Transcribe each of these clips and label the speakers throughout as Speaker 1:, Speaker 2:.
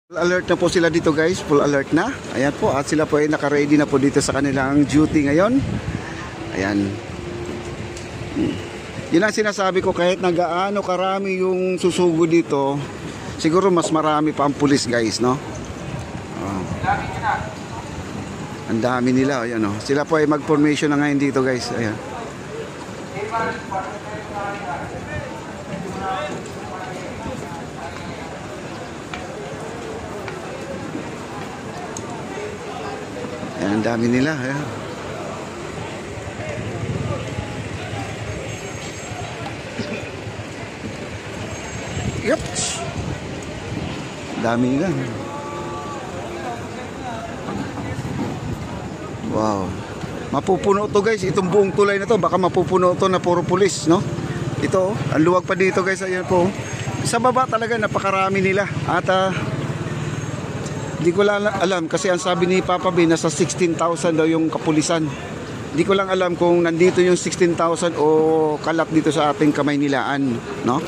Speaker 1: Full alert na po sila dito guys, full alert na. Ayan po, at sila po ay naka-ready na po dito sa kanilang duty ngayon. Ayan. Yun ang sinasabi ko, kahit na gaano karami yung susugo dito, siguro mas marami pa ang pulis guys, no? Ang dami nila, ayan o. Sila po ay mag-formation na ngayon dito guys, ayan. Ayan, ang dami nila, ayan. Yep. Dami nila. Wow. Mapupuno to guys, itong buong tulay na to, baka mapupuno to na puro pulis, no? Ito, ang luwag pa dito guys, ayan po. Sa baba talaga napakarami nila. At di ko lang alam kasi ang sabi ni Papa B nasa 16,000 daw yung kapulisan. Di ko lang alam kung nandito yung 16,000 o kalat dito sa ating Kamaynilaan, no?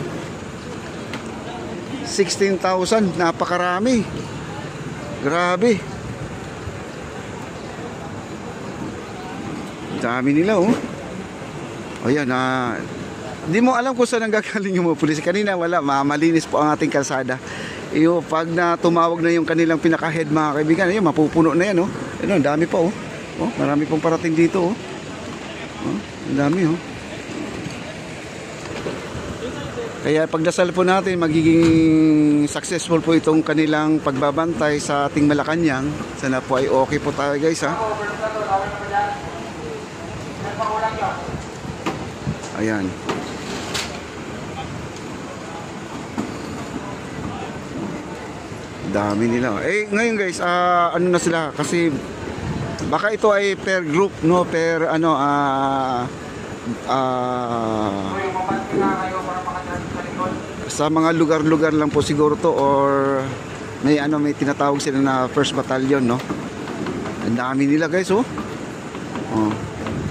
Speaker 1: 16,000, napakarami. Grabe. Dami nila, oh. Ayan, di mo alam kung saan nanggagaling yung mga pulis. Kanina wala, malinis po ang ating kalsada. Iyo, pag na tumawag na yung kanilang pinaka-head mga kaibigan, ayun, mapupuno na yan, oh. Ayun, dami pa, oh. Oh, marami pong parating dito, oh. Oh, ang dami, oh. Kaya pagdasal po natin, magiging successful po itong kanilang pagbabantay sa ating Malacanang. Sana po ay okay po tayo guys, ha. Ayan. Dami nila. Eh ngayon guys, ano na sila kasi baka ito ay per group, no, per ano sa mga lugar-lugar lang po siguro to, or may may tinatawag sila na first battalion, no. Ang dami nila guys, oh. Oh.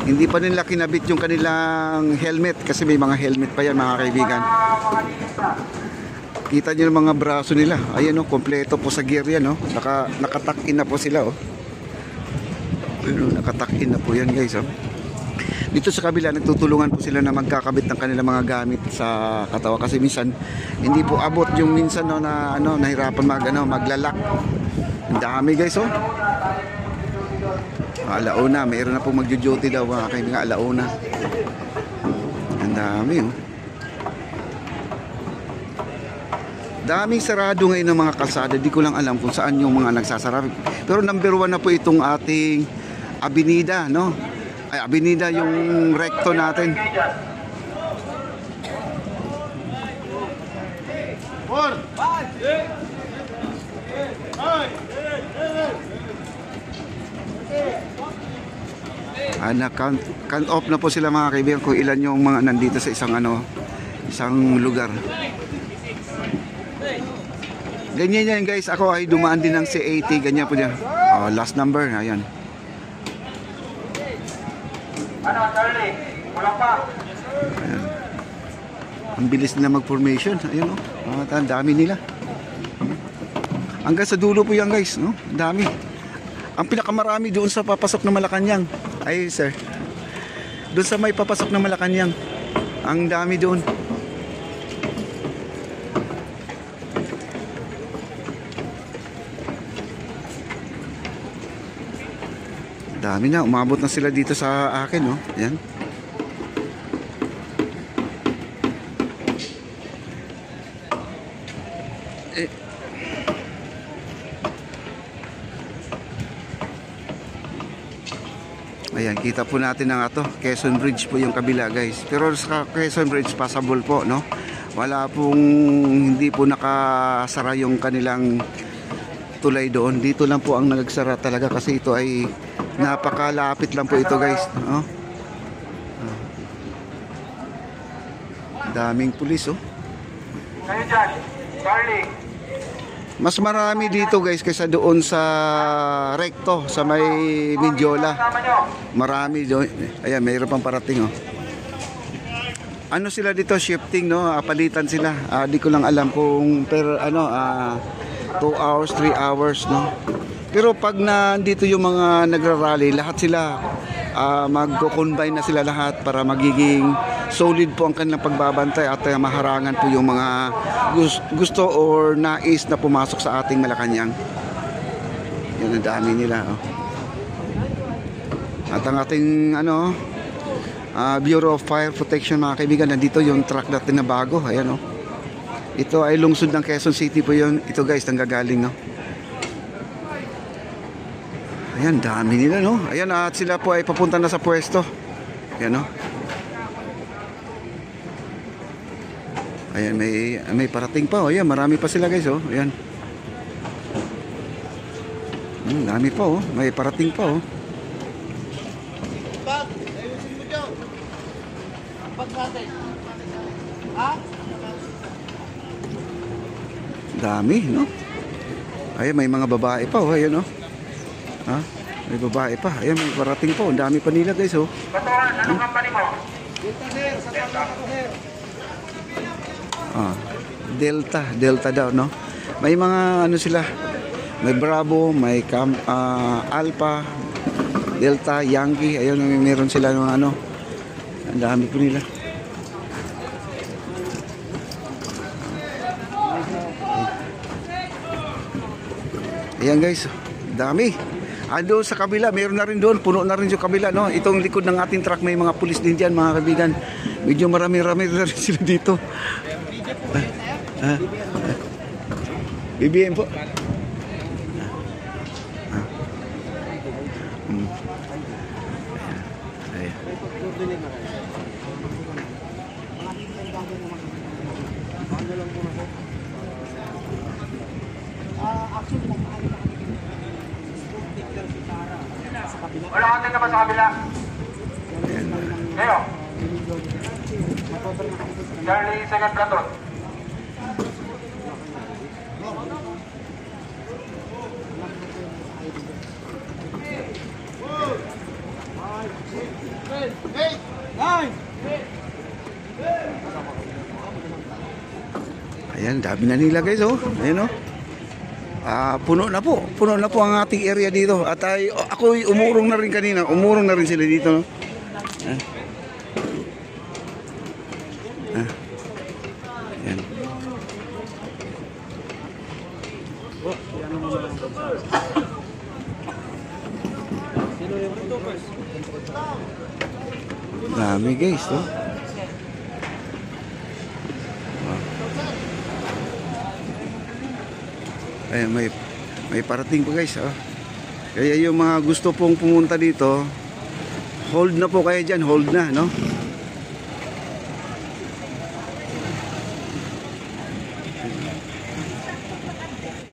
Speaker 1: Hindi pa nila kinabit yung kanilang helmet kasi may mga helmet pa yan mga kaibigan. Kita nyo yung mga braso nila. Ayan, oh, kompleto po sa gear yan, oh. Nakatakin na po sila, oh. Nakatakin na po yan guys, oh. Dito sa kabila nagtutulungan po sila na magkakabit ng kanilang mga gamit sa katawan kasi minsan hindi po abot yung minsan, no, na nahirapan maglalak. Ang dami guys, oh. Alauna, mayroon na pong magjo-duty daw mga kaibigan, alauna. Ang dami, oh. Daming sarado ngayon ng mga kalsada. Di ko lang alam kung saan yung mga nagsasara. Pero number 1 na po itong ating Avenida, no? Ay, Avenida yung recto natin. Count off na po sila mga kaibigan kung ilan yung mga nandito sa isang lugar. Ganyan yan guys, ako ay dumaan din ng C80, ganyan po niya. Oh, last number, ayan. Ayan. Ang bilis nila mag-formation, ayun, oh. Ang dami nila. Hanggang sa dulo po yan guys, no? Ang dami. Ang pinakamarami doon sa papasok ng Malacanang. Ay sir, doon sa may papasok ng Malacanang, ang dami doon. Dami na, umabot na sila dito sa akin, no? Ayan. Ayan, kita po natin ang Quezon Bridge po yung kabila guys. Pero sa Quezon Bridge passable po, no? Wala pong, hindi po nakasara yung kanilang tulay doon. Dito lang po ang nagsara talaga kasi ito ay napakalapit lang po ito guys, no? Daming pulis, oh. Kayo dyan, Charlie. Mas marami dito guys kaysa doon sa recto, sa may Mindiola. Marami doon. Ayan, mayroon pang parating, oh. Ano sila dito, shifting, no? Palitan sila. Di ko lang alam kung per 2 hours, 3 hours, no? Pero pag nandito yung mga nagrarally, lahat sila magko-combine na sila lahat para magiging solid po ang kanilang pagbabantay at maharangan po yung mga gusto or nais na pumasok sa ating Malacanang. Yan ang dami nila, oh. At ang ating Bureau of Fire Protection, mga kaibigan, nandito yung truck natin na bago. Ayan, oh. Ito ay lungsod ng Quezon City po yun. Ito guys, nanggagaling, no? Ayan, dami nila, no? Ayan, at sila po ay papunta na sa pwesto. Ayan, no? Ayan, may parating pa, oh. Ayan, marami pa sila guys, oh. Ayan. Dami pa, oh. May parating pa, oh. Dami, no? Ayan, may mga babae pa, oh. Ayan, oh. Ha? May babae pa. Ayan, may parating pa. Ang dami pa nila, guys, oh.
Speaker 2: Anong company mo?
Speaker 1: Delta daw, no? May mga sila. May Bravo, may Alpha, Delta, Yankee. Ayun, meron sila ng Ang dami po nila. Ayan, guys. Dami. Doon sa kabila, meron na rin doon. Puno na rin yung kabila, no? Itong likod ng ating truck, may mga pulis din dyan, mga kaibigan. Medyo marami-rami na rin sila dito. BBM po.
Speaker 2: Wala ka na ba sa kabila? Ngayon. Charlie, second platoon.
Speaker 1: Ayan, dami na nila guys, oh. Ayan, oh. Puno na po ang ating area dito. At ako umurong na rin kanina. Umurong na rin sila dito, no? Ayan. Dami guys, no? Ayan, may parating pa guys, oh. Kaya yung mga gusto pong pumunta dito, hold na po kayo dyan, hold na, no?